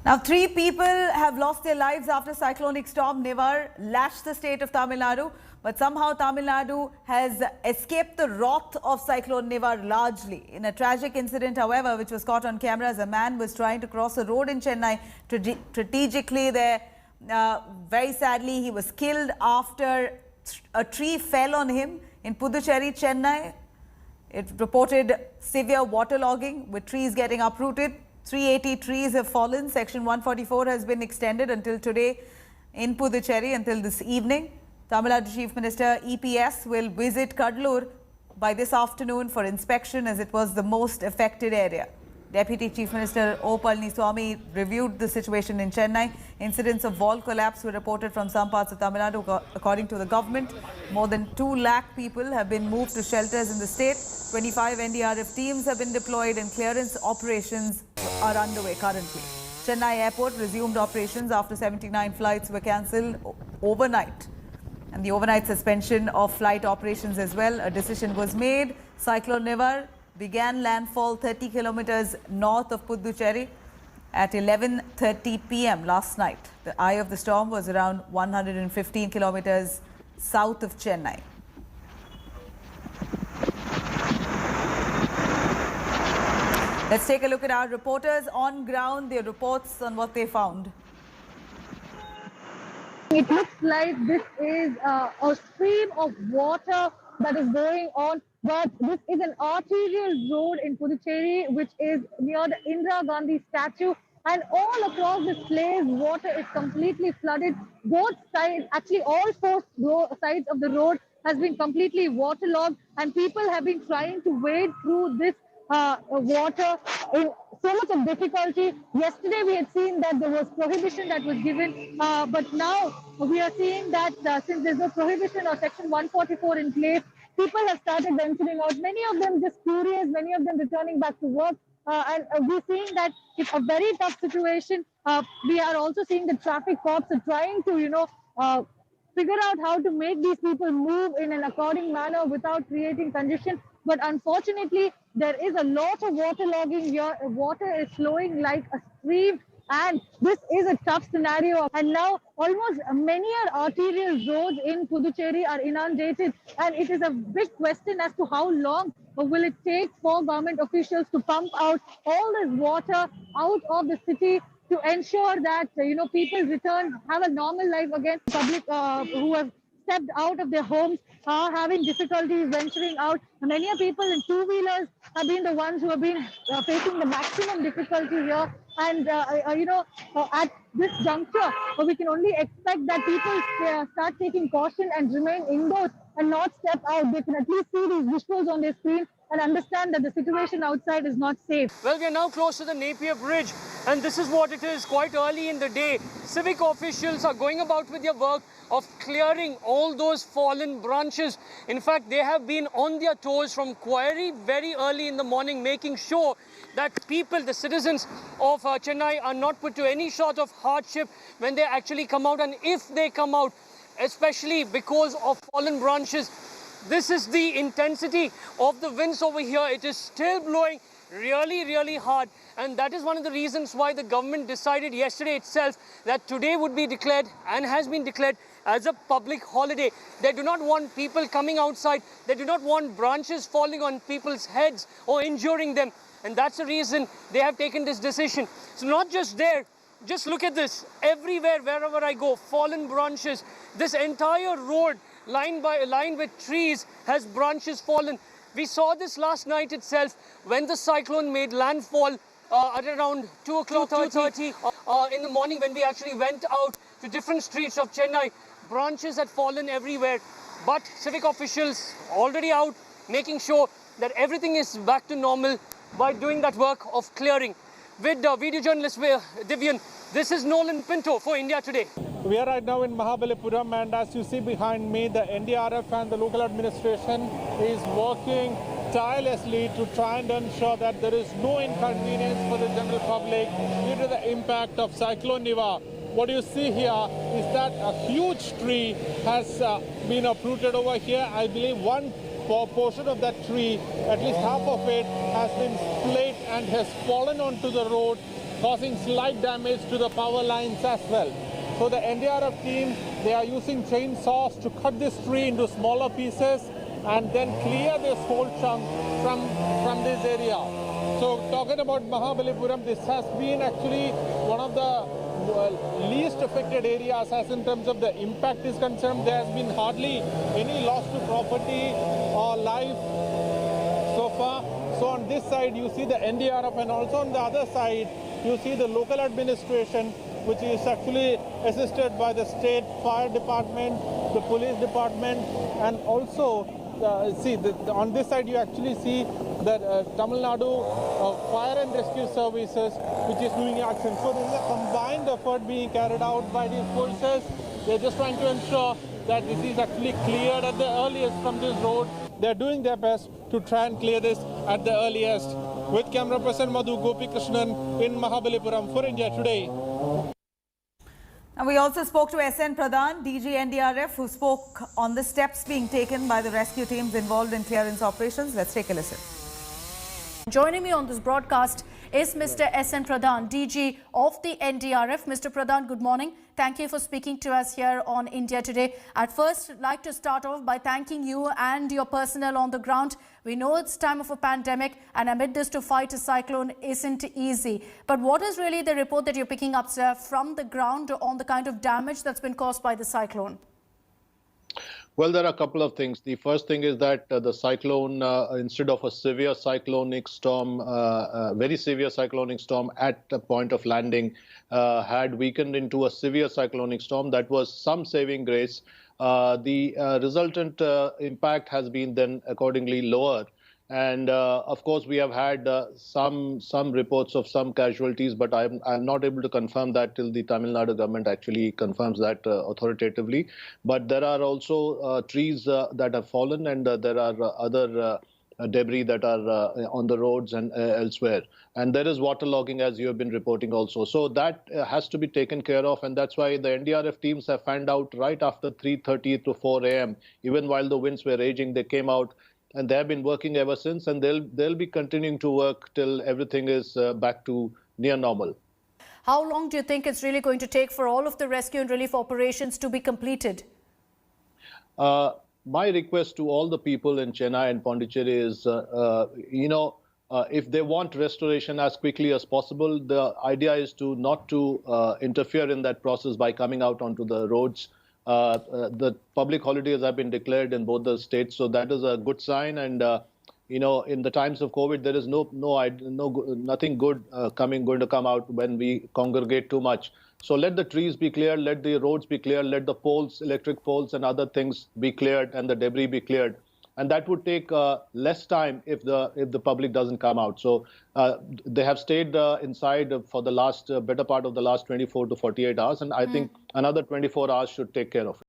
Now, 3 people have lost their lives after cyclonic storm Nivar lashed the state of Tamil Nadu. But somehow Tamil Nadu has escaped the wrath of Cyclone Nivar largely. In a tragic incident, however, which was caught on cameras, a man was trying to cross a road in Chennai strategically there. Very sadly, he was killed after a tree fell on him in Puducherry, Chennai. It reported severe waterlogging with trees getting uprooted. 380 trees have fallen. Section 144 has been extended until today in Puducherry until this evening. Tamil Nadu Chief Minister EPS will visit Cuddalore by this afternoon for inspection as it was the most affected area. Deputy Chief Minister O. Palniswamy reviewed the situation in Chennai. Incidents of wall collapse were reported from some parts of Tamil Nadu. According to the government, more than 2 lakh people have been moved to shelters in the state. 25 NDRF teams have been deployed and clearance operations are underway currently. Chennai airport resumed operations after 79 flights were cancelled overnight. And the overnight suspension of flight operations as well. A decision was made. Cyclone Nivar began landfall 30 kilometers north of Puducherry at 11:30 p.m. last night. The eye of the storm was around 115 kilometers south of Chennai. Let's take a look at our reporters on ground, their reports on what they found. It looks like this is a stream of water that is going on, but this is an arterial road in Puducherry, which is near the Indira Gandhi statue, and all across this place, water is completely flooded. Both sides, actually all 4 sides of the road has been completely waterlogged, and people have been trying to wade through this water in so much of difficulty. Yesterday we had seen that there was prohibition that was given, but now we are seeing that since there's no prohibition or section 144 in place, people have started venturing out. Many of them just curious, many of them returning back to work, and we're seeing that it's a very tough situation. We are also seeing the traffic cops are trying to, figure out how to make these people move in an according manner without creating congestion. But unfortunately, there is a lot of waterlogging here. Water is flowing like a stream, and this is a tough scenario. And now almost many arterial roads in Puducherry are inundated, and it is a big question as to how long will it take for government officials to pump out all this water out of the city to ensure that people return, have a normal life again. Public who have stepped out of their homes are having difficulties venturing out. Many people in 2-wheelers have been the ones who have been facing the maximum difficulty here. And, at this juncture, we can only expect that people start taking caution and remain indoors and not step out. They can at least see these visuals on their screen and understand that the situation outside is not safe. Well, we are now close to the Napier Bridge, and this is what it is quite early in the day. Civic officials are going about with their work of clearing all those fallen branches. In fact, they have been on their toes from very early in the morning, making sure that people, the citizens of Chennai, are not put to any sort of hardship when they actually come out. And if they come out, especially because of fallen branches, this is the intensity of the winds over here. It is still blowing really hard, and that is one of the reasons why the government decided yesterday itself that today would be declared and has been declared as a public holiday. They do not want people coming outside. They do not want branches falling on people's heads or injuring them, and that's the reason they have taken this decision. So not just there, just look at this. Everywhere, wherever I go, fallen branches. This entire road lined with trees has branches fallen. We saw this last night itself when the cyclone made landfall at around 2:30 in the morning when we actually went out to different streets of Chennai. Branches had fallen everywhere, but civic officials already out making sure that everything is back to normal by doing that work of clearing. With video journalist Divyan, this is Nolan Pinto for India Today. We are right now in Mahabalipuram, and as you see behind me, the NDRF and the local administration is working tirelessly to try and ensure that there is no inconvenience for the general public due to the impact of Cyclone Nivar. What you see here is that a huge tree has been uprooted over here. I believe one portion of that tree, at least half of it, has been split and has fallen onto the road. causing slight damage to the power lines as well. So the NDRF team, they are using chainsaws to cut this tree into smaller pieces and then clear this whole chunk from this area. So talking about Mahabalipuram, this has been actually one of the least affected areas as in terms of the impact is concerned. There has been hardly any loss to property or life so far. So on this side you see the NDRF, and also on the other side you see the local administration, which is actually assisted by the state fire department, the police department, and also on this side you actually see that Tamil Nadu Fire and Rescue Services, which is doing action. So there is a combined effort being carried out by these forces. They're just trying to ensure that this is actually cleared at the earliest from this road. They're doing their best to try and clear this at the earliest. With camera person Madhu Gopi Krishnan in Mahabalipuram for India Today. And we also spoke to SN Pradhan, DG NDRF, who spoke on the steps being taken by the rescue teams involved in clearance operations. Let's take a listen. Joining me on this broadcast is Mr. SN Pradhan, DG of the NDRF. Mr. Pradhan, good morning. Thank you for speaking to us here on India Today. At first, I'd like to start off by thanking you and your personnel on the ground. We know it's time of a pandemic, and amid this, to fight a cyclone isn't easy. But what is really the report that you're picking up, sir, from the ground on the kind of damage that's been caused by the cyclone? Well, there are a couple of things. The first thing is that the cyclone, instead of a severe cyclonic storm, very severe cyclonic storm at the point of landing, had weakened into a severe cyclonic storm. That was some saving grace. The resultant impact has been then accordingly lower. And of course, we have had some reports of some casualties, but I'm not able to confirm that till the Tamil Nadu government actually confirms that authoritatively. But there are also trees that have fallen, and there are other debris that are on the roads and elsewhere. And there is waterlogging, as you have been reporting also. So that has to be taken care of, and that's why the NDRF teams have fanned out right after 3:30 to 4 a.m. Even while the winds were raging, they came out. And they have been working ever since, and they'll be continuing to work till everything is back to near normal. How long do you think it's really going to take for all of the rescue and relief operations to be completed? My request to all the people in Chennai and Pondicherry is, if they want restoration as quickly as possible, the idea is not to interfere in that process by coming out onto the roads. The public holidays have been declared in both the states, so that is a good sign. And in the times of COVID, there is nothing good going to come out when we congregate too much. So let the trees be cleared, let the roads be cleared, let the poles, electric poles, and other things be cleared, and the debris be cleared. And that would take less time if the public doesn't come out. So they have stayed inside for the better part of the last 24 to 48 hours. And I think another 24 hours should take care of it.